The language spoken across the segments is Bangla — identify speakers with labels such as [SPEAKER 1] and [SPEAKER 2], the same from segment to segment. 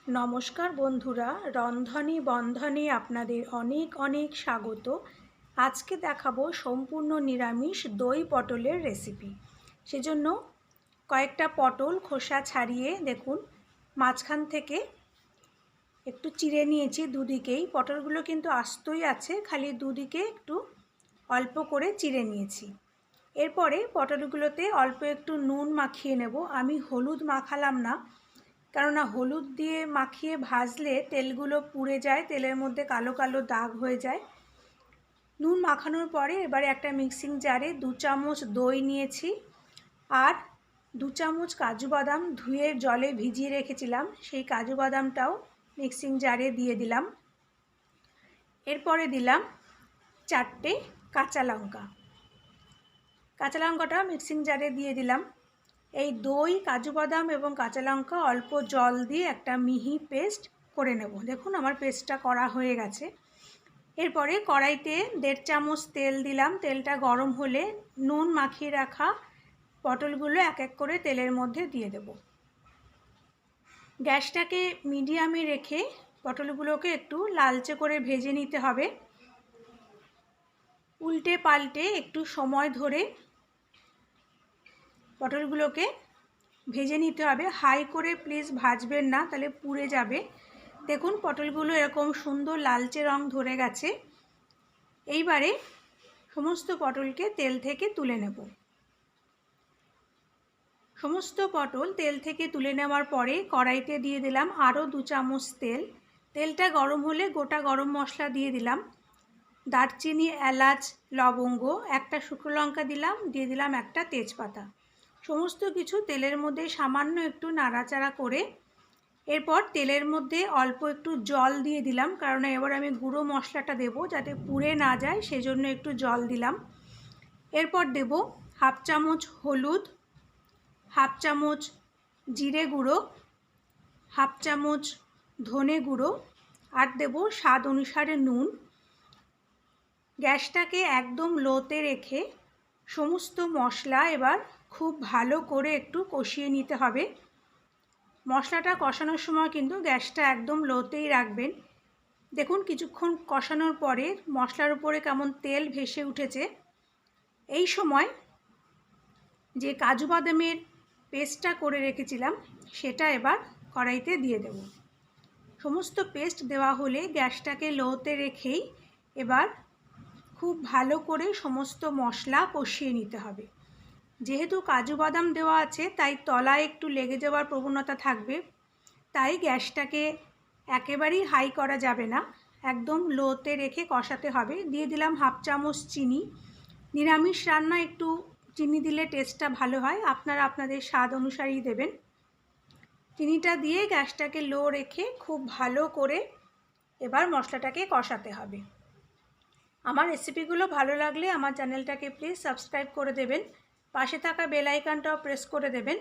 [SPEAKER 1] নমস্কার বন্ধুরা, রন্ধনে বন্ধনে আপনাদের অনেক অনেক স্বাগত। আজকে দেখাবো সম্পূর্ণ নিরামিষ দই পটলের রেসিপি। সেজন্য কয়েকটা পটল খোসা ছাড়িয়ে দেখুন মাঝখান থেকে একটু চিড়ে নিয়েছি দুদিকেই। পটলগুলো কিন্তু আস্তই আছে, খালি দুদিকে একটু অল্প করে চিড়ে নিয়েছি। এরপরে পটলগুলোতে অল্প একটু নুন মাখিয়ে নেব। আমি হলুদ মাখালাম না, কেননা হলুদ দিয়ে মাখিয়ে ভাজলে তেলগুলো পুড়ে যায়, তেলের মধ্যে কালো কালো দাগ হয়ে যায়। নুন মাখানোর পরে এবারে একটা মিক্সিং জারে 2 চামচ দই নিয়েছি আর 2 চামচ কাজু বাদাম ধুয়ে জলে ভিজিয়ে রেখেছিলাম, সেই কাজু বাদামটাও মিক্সিং জারে দিয়ে দিলাম। এরপরে দিলাম 4টে কাঁচা লঙ্কা। কাঁচা লঙ্কাটা মিক্সিং জারে দিয়ে দিলাম। এই দই, কাজু বাদাম এবং কাঁচা লঙ্কা অল্প জল দিয়ে একটা মিহি পেস্ট করে নেব। দেখুন আমার পেস্টটা করা হয়ে গেছে। এরপরে কড়াইতে 1.5 চামচ তেল দিলাম। তেলটা গরম হলে নুন মাখিয়ে রাখা পটলগুলো এক এক করে তেলের মধ্যে দিয়ে দেব। গ্যাসটাকে মিডিয়ামে রেখে পটলগুলোকে একটু লালচে করে ভেজে নিতে হবে। উল্টে পাল্টে একটু সময় ধরে পটলগুলোকে ভেজে নিতে হবে। হাই করে প্লিজ ভাজবেন না, তাহলে পুড়ে যাবে। দেখুন পটলগুলো এরকম সুন্দর লালচে রং ধরে গেছে। এইবারে সমস্ত পটলকে তেল থেকে তুলে নেব। সমস্ত পটল তেল থেকে তুলে নেওয়ার পরে কড়াইতে দিয়ে দিলাম আরও 2 চামচ তেল। তেলটা গরম হলে গোটা গরম মশলা দিয়ে দিলাম, দারচিনি, এলাচ, লবঙ্গ, একটা শুকনো লঙ্কা দিলাম, দিয়ে দিলাম একটা তেজপাতা। সমস্ত কিছু তেলের মধ্যে সামান্য একটু নাড়াচাড়া করে এরপর তেলের মধ্যে অল্প একটু জল দিয়ে দিলাম, কারণ এবার আমি গুঁড়ো মশলাটা দেব যাতে পুড়ে না যায়, সেজন্য একটু জল দিলাম। এরপর দেব 1/2 চামচ হলুদ, 1/2 চামচ জিরে গুঁড়ো, 1/2 চামচ ধনে গুঁড়ো আর দেব স্বাদ অনুসারে নুন। গ্যাসটাকে একদম লোতে রেখে সমস্ত মশলা এবার খুব ভালো করে একটু কষিয়ে নিতে হবে। মশলাটা কষানোর সময় কিন্তু গ্যাসটা একদম লোতেই রাখবেন। দেখুন কিছুক্ষণ কষানোর পরে মশলার উপরে কেমন তেল ভেসে উঠেছে। এই সময় যে কাজু বাদামের পেস্টটা করে রেখেছিলাম সেটা এবার কড়াইতে দিয়ে দেব। সমস্ত পেস্ট দেওয়া হলে গ্যাসটাকে লোতে রেখেই এবার খুব ভালো করে সমস্ত মশলা কষিয়ে নিতে হবে। যেহেতু কাজু বাদাম দেওয়া আছে তাই তলায় একটু লেগে যাওয়ার প্রবণতা থাকবে, তাই গ্যাসটাকে একেবারেই হাই করা যাবে না, একদম লোতে রেখে কষাতে হবে। দিয়ে দিলাম 1/2 চামচ চিনি। নিরামিষ রান্না একটু চিনি দিলে টেস্টটা ভালো হয়, আপনারা আপনাদের স্বাদ অনুসারেই দেবেন। চিনিটা দিয়ে গ্যাসটাকে লো রেখে খুব ভালো করে এবার মশলাটাকে কষাতে হবে। আমার রেসিপিগুলো ভালো লাগলে আমার চ্যানেলটাকে প্লিজ সাবস্ক্রাইব করে দেবেন, পাশে থাকা বেল আইকনটাও প্রেস করে দেবেন,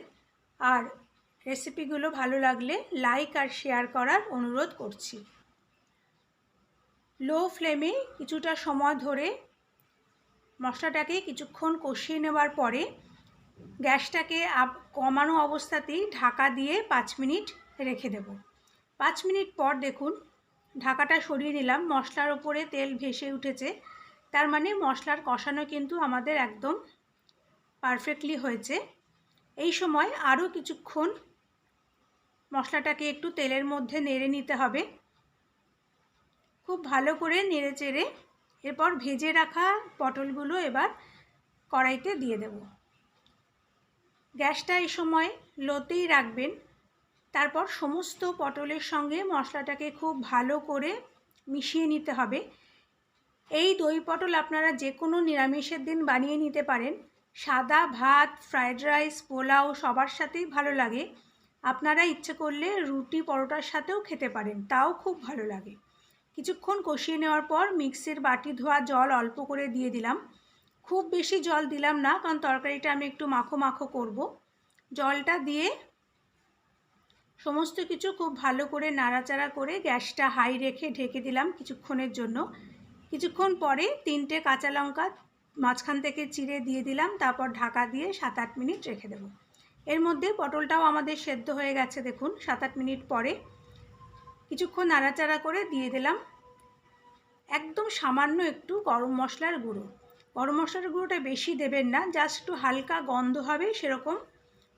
[SPEAKER 1] আর রেসিপিগুলো ভালো লাগলে লাইক আর শেয়ার করার অনুরোধ করছি। লো ফ্লেমে কিছুটা সময় ধরে মশলাটাকে কিছুক্ষণ কষিয়ে নেওয়ার পরে গ্যাসটাকে কমানো অবস্থাতেই ঢাকা দিয়ে 5 মিনিট রেখে দেব। 5 মিনিট পর দেখুন ঢাকাটা সরিয়ে নিলাম, মশলার উপরে তেল ভেসে উঠেছে, তার মানে মশলার কষানো কিন্তু আমাদের একদম পারফেক্টলি হয়েছে। এই সময় আরও কিছুক্ষণ মশলাটাকে একটু তেলের মধ্যে নেড়ে নিতে হবে, খুব ভালো করে নেড়ে চেড়ে এরপর ভেজে রাখা পটলগুলো এবার কড়াইতে দিয়ে দেব। গ্যাসটা এই সময় লোতেই রাখবেন। তারপর সমস্ত পটলের সঙ্গে মশলাটাকে খুব ভালো করে মিশিয়ে নিতে হবে। এই দই পটল আপনারা যে কোনো নিরামিষের দিন বানিয়ে নিতে পারেন। সাদা ভাত, ফ্রায়েড রাইস, পোলাও সবার সাথেই ভালো লাগে। আপনারা ইচ্ছে করলে রুটি পরোটার সাথেও খেতে পারেন, তাও খুব ভালো লাগে। কিছুক্ষণ কষিয়ে নেওয়ার পর মিক্সির বাটি ধোয়া জল অল্প করে দিয়ে দিলাম। খুব বেশি জল দিলাম না, কারণ তরকারিটা আমি একটু মাখো মাখো করব। জলটা দিয়ে সমস্ত কিছু খুব ভালো করে নাড়াচাড়া করে গ্যাসটা হাই রেখে ঢেকে দিলাম কিছুক্ষণের জন্য। কিছুক্ষণ পরে 3টে কাঁচা লঙ্কা মাঝখান থেকে চিড়ে দিয়ে দিলাম, তারপর ঢাকা দিয়ে 7-8 মিনিট রেখে দেব। এর মধ্যে পটলটাও আমাদের সেদ্ধ হয়ে গেছে। দেখুন 7-8 মিনিট পরে কিছুক্ষণ নাড়াচাড়া করে দিয়ে দিলাম একদম সামান্য একটু গরম মশলার গুঁড়ো। গরম মশলার গুঁড়োটা বেশি দেবেন না, জাস্ট একটু হালকা গন্ধ হবে সেরকম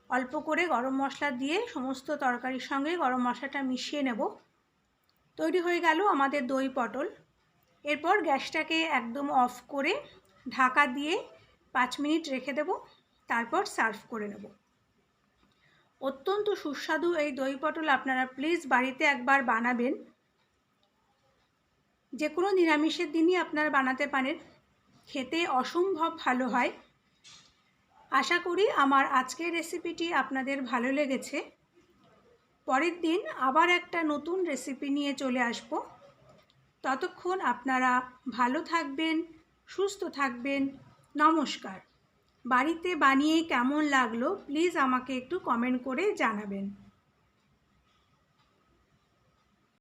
[SPEAKER 1] অল্প করে গরম মশলা দিয়ে সমস্ত তরকারির সঙ্গে গরম মশলাটা মিশিয়ে নেব। তৈরি হয়ে গেল আমাদের দই পটল। এরপর গ্যাসটাকে একদম অফ করে ঢাকা দিয়ে 5 মিনিট রেখে দেব, তারপর সার্ভ করে নেব। অত্যন্ত সুস্বাদু এই দই পটল আপনারা প্লিজ বাড়িতে একবার বানাবেন। যে কোনো নিরামিষের দিনই আপনারা বানাতে পারেন, খেতে অসম্ভব ভালো হয়। আশা করি আমার আজকের রেসিপিটি আপনাদের ভালো লেগেছে। পরের দিন আবার একটা নতুন রেসিপি নিয়ে চলে আসব। ততক্ষণ আপনারা ভালো থাকবেন, সুস্থ থাকবেন। নমস্কার। বাড়িতে বানিয়ে কেমন লাগলো প্লিজ আমাকে একটু কমেন্ট করে জানাবেন।